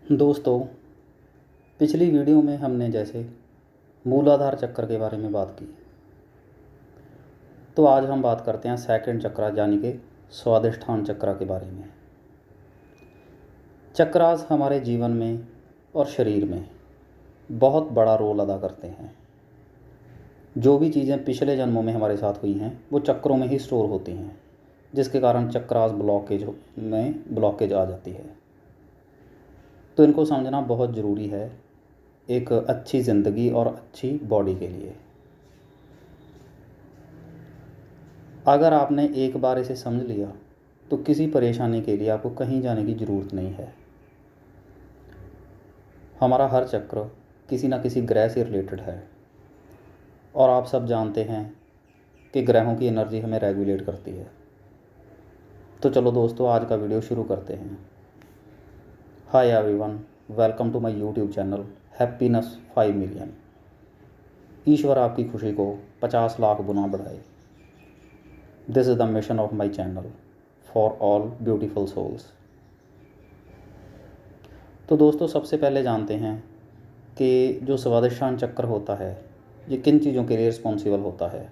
दोस्तों, पिछली वीडियो में हमने जैसे मूलाधार चक्र के बारे में बात की, तो आज हम बात करते हैं सेकंड चक्र यानी कि स्वादिष्ठान चक्र के बारे में। चक्रास हमारे जीवन में और शरीर में बहुत बड़ा रोल अदा करते हैं। जो भी चीज़ें पिछले जन्मों में हमारे साथ हुई हैं वो चक्रों में ही स्टोर होती हैं, जिसके कारण चक्रास ब्लॉकेज आ जाती है। तो इनको समझना बहुत ज़रूरी है एक अच्छी ज़िंदगी और अच्छी बॉडी के लिए। अगर आपने एक बार इसे समझ लिया तो किसी परेशानी के लिए आपको कहीं जाने की ज़रूरत नहीं है। हमारा हर चक्र किसी न किसी ग्रह से रिलेटेड है और आप सब जानते हैं कि ग्रहों की एनर्जी हमें रेगुलेट करती है। तो चलो दोस्तों, आज का वीडियो शुरू करते हैं। Hi everyone, welcome to my YouTube channel happiness 5 million. ईश्वर आपकी खुशी को 50 लाख गुना बढ़ाए। This is the mission of my channel for all beautiful souls. तो दोस्तों, सबसे पहले जानते हैं कि जो स्वादिष्ठान चक्र होता है ये किन चीज़ों के लिए रिस्पॉन्सिबल होता है।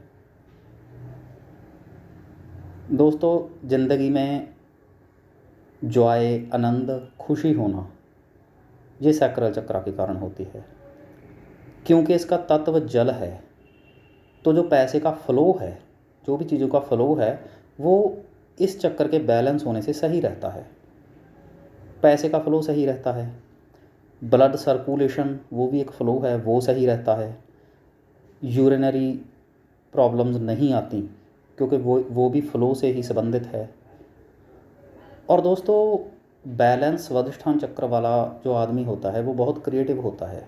दोस्तों, ज़िंदगी में जॉय, आनंद, खुशी होना ये सैक्रल चक्र के कारण होती है। क्योंकि इसका तत्व जल है, तो जो पैसे का फ़्लो है, जो भी चीज़ों का फ़्लो है वो इस चक्कर के बैलेंस होने से सही रहता है। पैसे का फ़्लो सही रहता है, ब्लड सर्कुलेशन वो भी एक फ़्लो है, वो सही रहता है। यूरिनरी प्रॉब्लम्स नहीं आती क्योंकि वो भी फ़्लो से ही संबंधित है। और दोस्तों, बैलेंस स्वादिष्ठान चक्र वाला जो आदमी होता है वो बहुत क्रिएटिव होता है।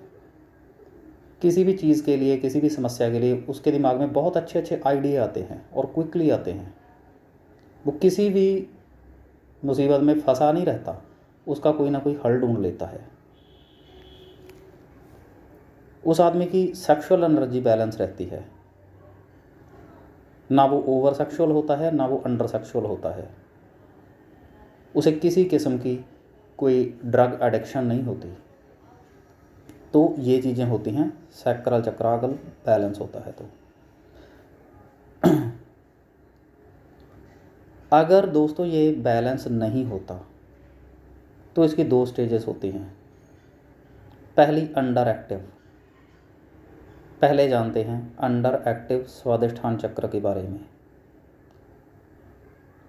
किसी भी चीज़ के लिए, किसी भी समस्या के लिए उसके दिमाग में बहुत अच्छे अच्छे आइडिया आते हैं और क्विकली आते हैं। वो किसी भी मुसीबत में फंसा नहीं रहता, उसका कोई ना कोई हल ढूंढ लेता है। उस आदमी की सेक्सुअल एनर्जी बैलेंस रहती है, ना वो ओवर सेक्सुअल होता है ना वो अंडर सेक्सुअल होता है। उसे किसी किस्म की कोई ड्रग एडिक्शन नहीं होती। तो ये चीज़ें होती हैं सैक्रल चक्रागल बैलेंस होता है। तो अगर दोस्तों ये बैलेंस नहीं होता तो इसकी दो स्टेजेस होती हैं। पहली अंडर एक्टिव। पहले जानते हैं अंडर एक्टिव स्वादिष्ठान चक्र के बारे में।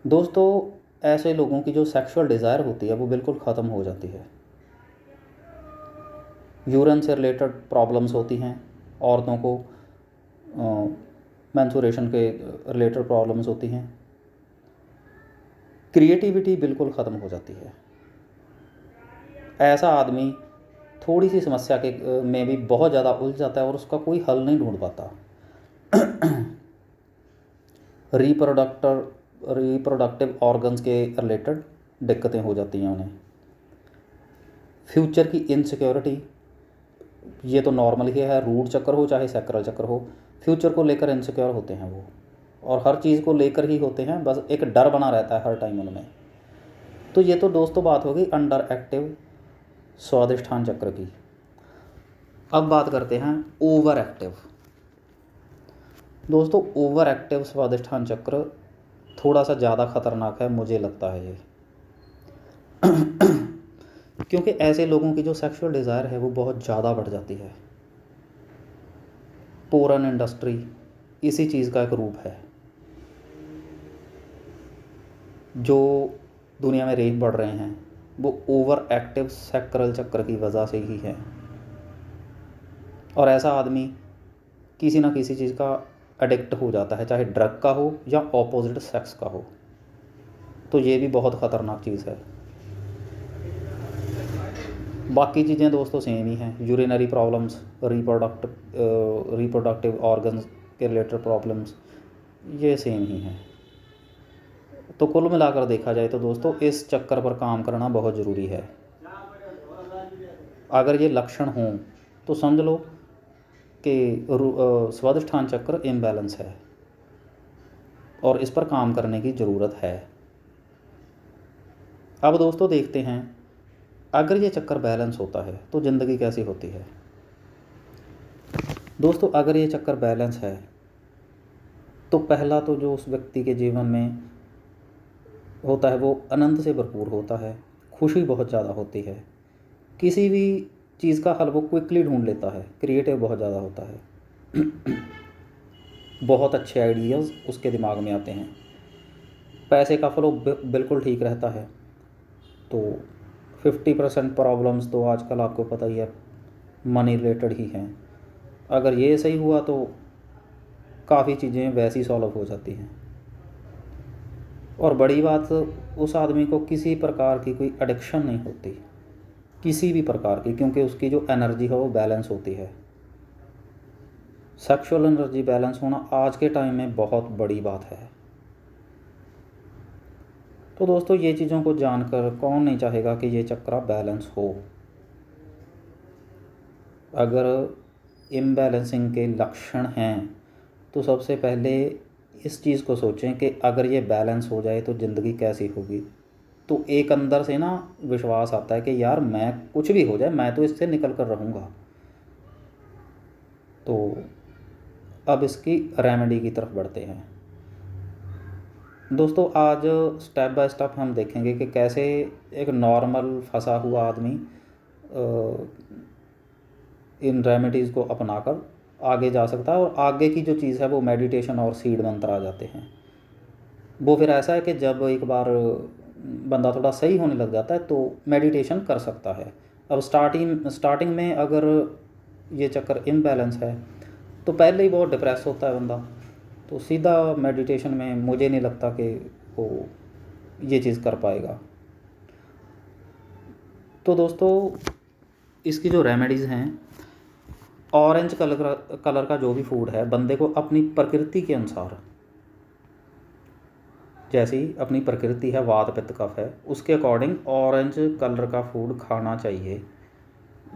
दोस्तों, ऐसे लोगों की जो सेक्सुअल डिज़ायर होती है वो बिल्कुल ख़त्म हो जाती है। यूरिन से रिलेटेड प्रॉब्लम्स होती हैं औरतों को, मेंस्ट्रुएशन के रिलेटेड प्रॉब्लम्स होती हैं। क्रिएटिविटी बिल्कुल ख़त्म हो जाती है। ऐसा आदमी थोड़ी सी समस्या के में भी बहुत ज़्यादा उलझ जाता है और उसका कोई हल नहीं ढूंढ पाता। रिप्रोडक्टिव ऑर्गन्स के रिलेटेड दिक्कतें हो जाती हैं उन्हें। फ्यूचर की इनसिक्योरिटी, ये तो नॉर्मल ही है, रूट चक्र हो चाहे सैक्रल चक्र हो, फ्यूचर को लेकर इनसिक्योर होते हैं वो, और हर चीज़ को लेकर ही होते हैं, बस एक डर बना रहता है हर टाइम उनमें। तो ये तो दोस्तों बात होगी अंडर एक्टिव स्वादिष्ठान चक्र की। अब बात करते हैं ओवर एक्टिव। दोस्तों, ओवर एक्टिव स्वादिष्ठान चक्र थोड़ा सा ज़्यादा ख़तरनाक है, मुझे लगता है ये। क्योंकि ऐसे लोगों की जो सेक्सुअल डिज़ायर है वो बहुत ज़्यादा बढ़ जाती है। पोर्न इंडस्ट्री इसी चीज़ का एक रूप है। जो दुनिया में रेप बढ़ रहे हैं वो ओवर एक्टिव सैक्रल चक्र की वजह से ही है। और ऐसा आदमी किसी ना किसी चीज़ का एडिक्ट हो जाता है, चाहे ड्रग का हो या ऑपोजिट सेक्स का हो। तो ये भी बहुत ख़तरनाक चीज़ है। बाकी चीज़ें दोस्तों सेम ही हैं। यूरिनरी प्रॉब्लम्स, रिप्रोडक्टिव ऑर्गन्स के रिलेटेड प्रॉब्लम्स, ये सेम ही हैं। तो कुल मिलाकर देखा जाए तो दोस्तों इस चक्कर पर काम करना बहुत ज़रूरी है। अगर ये लक्षण हों तो समझ लो कि स्वादिष्ठान चक्र इम्बैलेंस है और इस पर काम करने की ज़रूरत है। अब दोस्तों देखते हैं अगर ये चक्कर बैलेंस होता है तो ज़िंदगी कैसी होती है दोस्तों। अगर ये चक्कर बैलेंस है तो पहला तो जो उस व्यक्ति के जीवन में होता है वो आनंद से भरपूर होता है, खुशी बहुत ज़्यादा होती है, किसी भी चीज़ का हल वो क्विकली ढूंढ लेता है, क्रिएटिव बहुत ज़्यादा होता है, बहुत अच्छे आइडियाज़ उसके दिमाग में आते हैं, पैसे का फ्लो बिल्कुल ठीक रहता है। तो 50% प्रॉब्लम्स तो आजकल आपको पता ही है मनी रिलेटेड ही हैं। अगर ये सही हुआ तो काफ़ी चीज़ें वैसी सॉल्व हो जाती हैं। और बड़ी बात, उस आदमी को किसी प्रकार की कोई एडिक्शन नहीं होती, किसी भी प्रकार की, क्योंकि उसकी जो एनर्जी है वो बैलेंस होती है। सेक्सुअल एनर्जी बैलेंस होना आज के टाइम में बहुत बड़ी बात है। तो दोस्तों ये चीज़ों को जानकर कौन नहीं चाहेगा कि ये चक्र बैलेंस हो। अगर इम्बैलेंसिंग के लक्षण हैं तो सबसे पहले इस चीज़ को सोचें कि अगर ये बैलेंस हो जाए तो ज़िंदगी कैसी होगी। तो एक अंदर से ना विश्वास आता है कि यार मैं कुछ भी हो जाए मैं तो इससे निकल कर रहूँगा। तो अब इसकी रेमेडी की तरफ बढ़ते हैं दोस्तों। आज स्टेप बाय स्टेप हम देखेंगे कि कैसे एक नॉर्मल फंसा हुआ आदमी इन रेमेडीज़ को अपनाकर आगे जा सकता है। और आगे की जो चीज़ है वो मेडिटेशन और सीड मंत्र आ जाते हैं। वो फिर ऐसा है कि जब एक बार बंदा थोड़ा सही होने लग जाता है तो मेडिटेशन कर सकता है। अब स्टार्टिंग में अगर ये चक्कर इम्बैलेंस है तो पहले ही बहुत डिप्रेस होता है बंदा, तो सीधा मेडिटेशन में मुझे नहीं लगता कि वो ये चीज़ कर पाएगा। तो दोस्तों इसकी जो रेमेडीज़ हैं, ऑरेंज कलर का जो भी फूड है बंदे को अपनी प्रकृति के अनुसार, जैसी अपनी प्रकृति है वात पित्त कफ है उसके अकॉर्डिंग ऑरेंज कलर का फूड खाना चाहिए।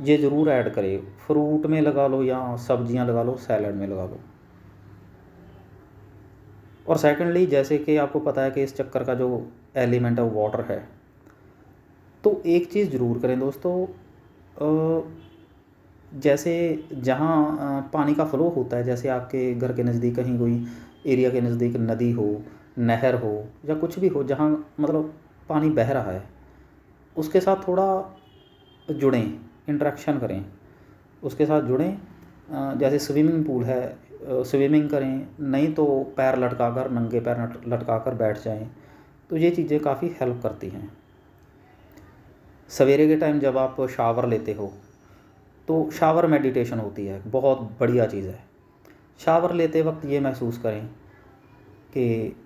ये ज़रूर ऐड करे, फ्रूट में लगा लो या सब्जियां लगा लो, सैलड में लगा लो। और सेकेंडली जैसे कि आपको पता है कि इस चक्कर का जो एलिमेंट है वो वाटर है, तो एक चीज़ ज़रूर करें दोस्तों, जैसे जहाँ पानी का फ़्लो होता है, जैसे आपके घर के नज़दीक कहीं कोई एरिया के नज़दीक नदी हो, नहर हो या कुछ भी हो जहाँ मतलब पानी बह रहा है, उसके साथ थोड़ा जुड़ें, इंटरेक्शन करें, उसके साथ जुड़ें। जैसे स्विमिंग पूल है, स्विमिंग करें, नहीं तो पैर लटकाकर, नंगे पैर लटकाकर बैठ जाएं, तो ये चीज़ें काफ़ी हेल्प करती हैं। सवेरे के टाइम जब आप शावर लेते हो तो शावर मेडिटेशन होती है, बहुत बढ़िया चीज़ है। शावर लेते वक्त ये महसूस करें कि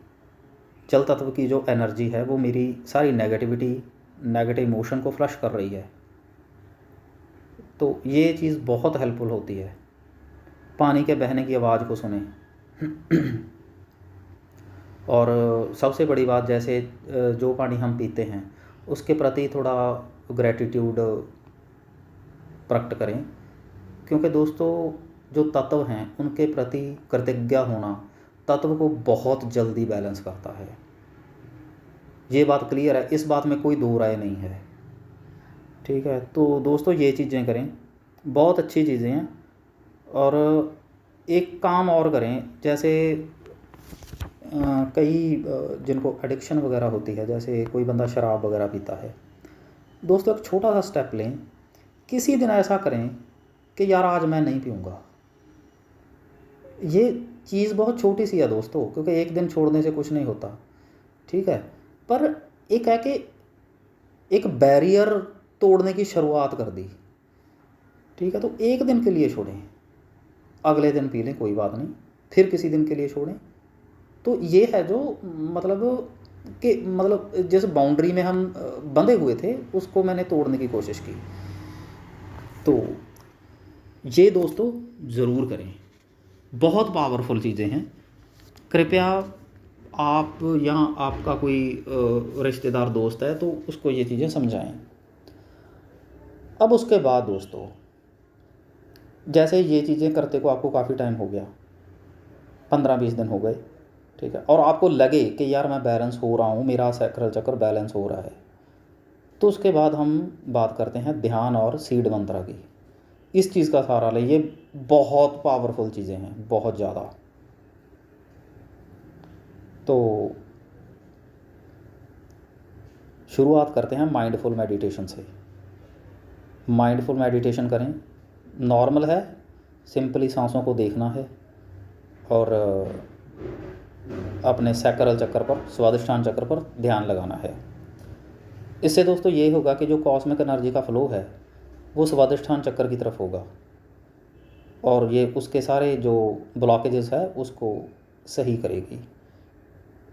जल तत्व की जो एनर्जी है वो मेरी सारी नेगेटिव इमोशन को फ्लश कर रही है, तो ये चीज़ बहुत हेल्पफुल होती है। पानी के बहने की आवाज़ को सुने। और सबसे बड़ी बात, जैसे जो पानी हम पीते हैं उसके प्रति थोड़ा ग्रैटिट्यूड प्रकट करें, क्योंकि दोस्तों जो तत्व हैं उनके प्रति कृतज्ञ होना तत्व को बहुत जल्दी बैलेंस करता है। ये बात क्लियर है, इस बात में कोई दो राय नहीं है, ठीक है। तो दोस्तों ये चीज़ें करें, बहुत अच्छी चीज़ें हैं। और एक काम और करें, जैसे कई जिनको एडिक्शन वगैरह होती है, जैसे कोई बंदा शराब वगैरह पीता है, दोस्तों एक छोटा सा स्टेप लें, किसी दिन ऐसा करें कि यार आज मैं नहीं पीऊँगा। ये चीज़ बहुत छोटी सी है दोस्तों, क्योंकि एक दिन छोड़ने से कुछ नहीं होता, ठीक है। पर एक है कि एक बैरियर तोड़ने की शुरुआत कर दी, ठीक है। तो एक दिन के लिए छोड़ें, अगले दिन पी लें कोई बात नहीं, फिर किसी दिन के लिए छोड़ें। तो ये है जो मतलब जिस बाउंड्री में हम बंधे हुए थे उसको मैंने तोड़ने की कोशिश की। तो ये दोस्तों ज़रूर करें, बहुत पावरफुल चीज़ें हैं। कृपया आप यहाँ आपका कोई रिश्तेदार दोस्त है तो उसको ये चीज़ें समझाएं। अब उसके बाद दोस्तों, जैसे ये चीज़ें करते को आपको काफ़ी टाइम हो गया, 15-20 दिन हो गए, ठीक है, और आपको लगे कि यार मैं बैलेंस हो रहा हूँ, मेरा सैक्रल चक्र बैलेंस हो रहा है, तो उसके बाद हम बात करते हैं ध्यान और सीड मंत्रा की। इस चीज़ का सहारा ले, ये बहुत पावरफुल चीज़ें हैं, बहुत ज़्यादा। तो शुरुआत करते हैं माइंडफुल मेडिटेशन से। माइंडफुल मेडिटेशन करें, नॉर्मल है, सिंपली सांसों को देखना है और अपने सैक्रल चक्र पर, स्वादिष्ठान चक्र पर ध्यान लगाना है। इससे दोस्तों ये होगा कि जो कॉस्मिक एनर्जी का फ्लो है वो स्वादिष्ठान चक्र की तरफ होगा और ये उसके सारे जो ब्लॉकेजेस है उसको सही करेगी।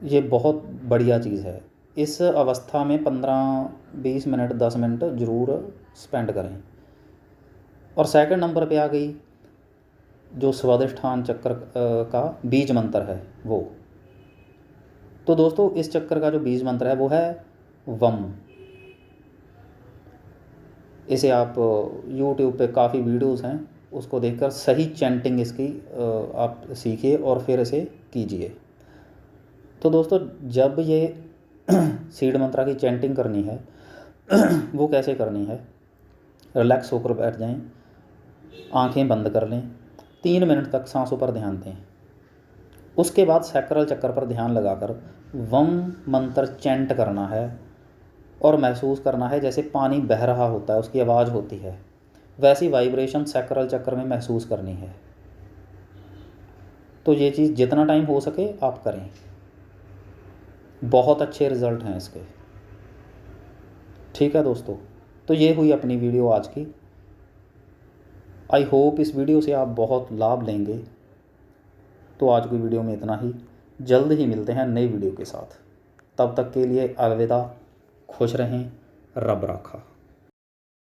ये बहुत बढ़िया चीज़ है। इस अवस्था में 15-20 मिनट 10 मिनट ज़रूर स्पेंड करें। और सेकंड नंबर पे आ गई जो स्वादिष्ठान चक्र का बीज मंत्र है वो। तो दोस्तों इस चक्र का जो बीज मंत्र है वो है वम। इसे आप YouTube पे काफ़ी वीडियोस हैं, उसको देखकर सही चैंटिंग इसकी आप सीखिए और फिर इसे कीजिए। तो दोस्तों जब ये सीड मंत्रा की चैंटिंग करनी है वो कैसे करनी है, रिलैक्स होकर बैठ जाएं, आंखें बंद कर लें, 3 मिनट तक सांसों पर ध्यान दें। उसके बाद सैक्रल चक्र पर ध्यान लगाकर वम मंत्र चैंट करना है और महसूस करना है जैसे पानी बह रहा होता है, उसकी आवाज़ होती है, वैसी वाइब्रेशन सैक्रल चक्र में महसूस करनी है। तो ये चीज़ जितना टाइम हो सके आप करें, बहुत अच्छे रिज़ल्ट हैं इसके। ठीक है दोस्तों, तो ये हुई अपनी वीडियो आज की। आई होप इस वीडियो से आप बहुत लाभ लेंगे। तो आज की वीडियो में इतना ही, जल्द ही मिलते हैं नई वीडियो के साथ। तब तक के लिए अलविदा, खुश रहें, रब राखा।